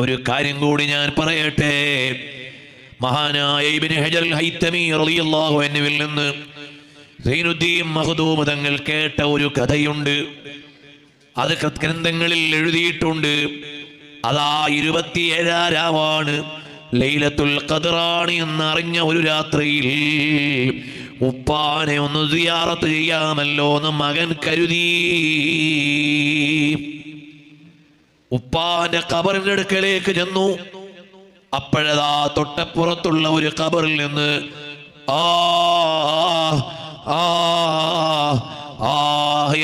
ഒരു കാര്യം കൂടി ഞാൻ പറയട്ടെ. മഹാനായ ഇബ്നു ഹജർ അൽ ഹൈതമി റളിയല്ലാഹു അൻഹുവിൽ നിന്ന് സൈനുദ്ദീൻ മഖ്ദൂം തങ്ങൾ കേട്ട ഒരു കഥയുണ്ട്. അത് ഗ്രന്ഥങ്ങളിൽ എഴുതിയിട്ടുണ്ട്. അതാ 27 രാവാണ്, ലൈലത്തുൽ ഖദ്റാണ് എന്നറിഞ്ഞ ഒരു രാത്രിയിൽ ഉപ്പാനെ ഒന്ന് സിയാറത്ത് ചെയ്യാമല്ലോ എന്ന് മകൻ കരുതി. ഉപ്പാന്റെ ഖബറിന്റെ അടുക്കലേക്ക് ചെന്നു. അപ്പോഴതാ തൊട്ടപ്പുറത്തുള്ള ഒരു ഖബറിൽ നിന്ന്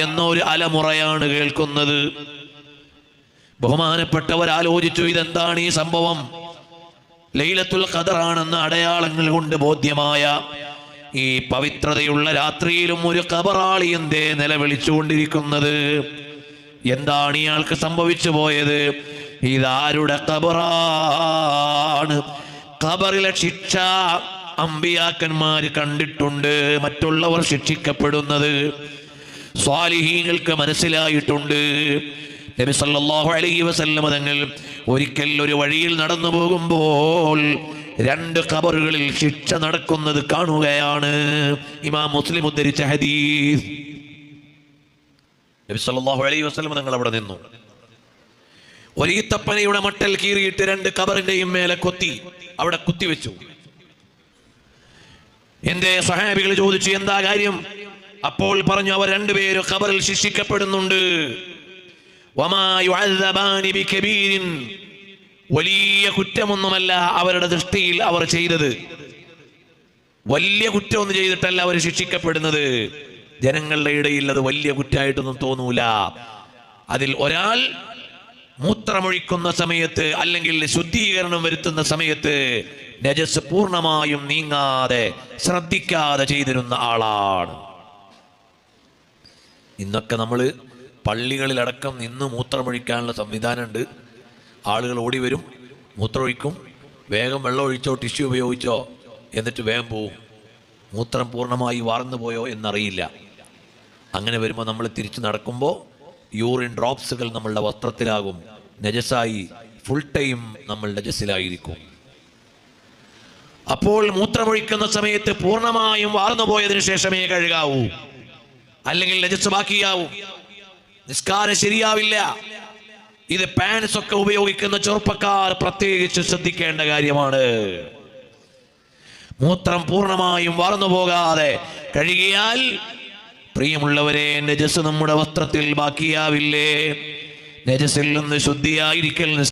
എന്നൊരു അലമുറയാണ് കേൾക്കുന്നത്. ബഹുമാനപ്പെട്ടവർ ആലോചിച്ചു, ഇതെന്താണ് ഈ സംഭവം? ലൈലത്തുൽ ഖദറാണെന്ന അടയാളങ്ങൾ കൊണ്ട് ബോധ്യമായ ഈ പവിത്രതയുള്ള രാത്രിയിലും ഒരു ഖബറാളി എന്തേ നിലവിളിച്ചുകൊണ്ടിരിക്കുന്നത്? എന്താണ് ഇയാൾക്ക് സംഭവിച്ചു പോയത്? ഇതാരുടെ ഖബറാണ്? ഖബറിലെ ശിക്ഷ അമ്പിയാക്കന്മാർ കണ്ടിട്ടുണ്ട്, മറ്റുള്ളവർ ശിക്ഷിക്കപ്പെടുന്നത് സ്വാലിഹീങ്ങൾക്ക് മനസ്സിലായിട്ടുണ്ട്. നബി സല്ലല്ലാഹു അലൈഹി വസല്ലം തങ്ങൾ ഒരിക്കൽ ഒരു വഴിയിൽ നടന്നു പോകുമ്പോൾ 2 ഖബറുകളിൽ ശിക്ഷ നടക്കുന്നത് കാണുകയാണ്. ഇമാം മുസ്ലിം ഉദ്ധരിച്ച ഹദീസ്. നബി സല്ലല്ലാഹു അലൈഹി വസല്ലം തങ്ങൾ അവിടെ നിന്നു. ഒരു ഈത്തപ്പനയുടെ മട്ടൽ കീറിയിട്ട് 2 ഖബറിന്റെയും മേലെ അവിടെ കുത്തിവെച്ചു. എന്റെ സ്വഹാബികൾ ചോദിച്ചു, എന്താ കാര്യം? അപ്പോൾ പറഞ്ഞു, അവർ 2 പേരും ഖബറിൽ ശിക്ഷിക്കപ്പെടുന്നുണ്ട്. വമാ യുഅദ്ദബാനി ബികബീരിൻ, വലിയ കുറ്റമൊന്നുമല്ല അവരുടെ ദൃഷ്ടിയിൽ അവർ ചെയ്തത്. വലിയ കുറ്റമൊന്നും ചെയ്തിട്ടല്ല അവർ ശിക്ഷിക്കപ്പെടുന്നത്. ജനങ്ങളുടെ ഇടയിൽ അത് വലിയ കുറ്റമായിട്ടൊന്നും തോന്നൂല. അതിൽ ഒരാൾ മൂത്രമൊഴിക്കുന്ന സമയത്ത് അല്ലെങ്കിൽ ശുദ്ധീകരണം വരുത്തുന്ന സമയത്ത് നജസ് പൂർണ്ണമായും നീങ്ങാതെ ശ്രദ്ധിക്കാതെ ചെയ്തിരുന്ന ആളാണ്. ഇന്നൊക്കെ നമ്മൾ പള്ളികളിലടക്കം നിന്ന് മൂത്രമൊഴിക്കാനുള്ള സംവിധാനമുണ്ട്. ആളുകൾ ഓടി വരും, മൂത്രമൊഴിക്കും, വേഗം വെള്ളം ഒഴിച്ചോ ടിഷ്യൂ ഉപയോഗിച്ചോ, എന്നിട്ട് വേഗം പോവും. മൂത്രം പൂർണ്ണമായി വാർന്നു പോയോ എന്നറിയില്ല. അങ്ങനെ വരുമ്പോൾ നമ്മൾ തിരിച്ചു നടക്കുമ്പോൾ യൂറിൻ ഡ്രോപ്സുകൾ നമ്മളുടെ വസ്ത്രത്തിലാകും, നജസായി ഫുൾ ടൈം നമ്മൾ നജസിലായിരിക്കും. അപ്പോൾ മൂത്രമൊഴിക്കുന്ന സമയത്ത് പൂർണ്ണമായും വാർന്നു പോയതിനു ശേഷമേ കഴുകാവൂ, അല്ലെങ്കിൽ നജസ് ബാക്കിയാവും, നിസ്കാരം ശരിയാവില്ല. ഇത് പാൻസ് ഒക്കെ ഉപയോഗിക്കുന്ന ചെറുപ്പക്കാർ പ്രത്യേകിച്ച് ശ്രദ്ധിക്കേണ്ട കാര്യമാണ്. മൂത്രം പൂർണ്ണമായും വാർന്നു പോകാതെ കഴുകിയാൽ പ്രിയമുള്ളവരെ, നജസ് നമ്മുടെ വസ്ത്രത്തിൽ ബാക്കിയാവില്ലേ? നജസിൽ നിന്ന് ശുദ്ധിയായിരിക്കൽ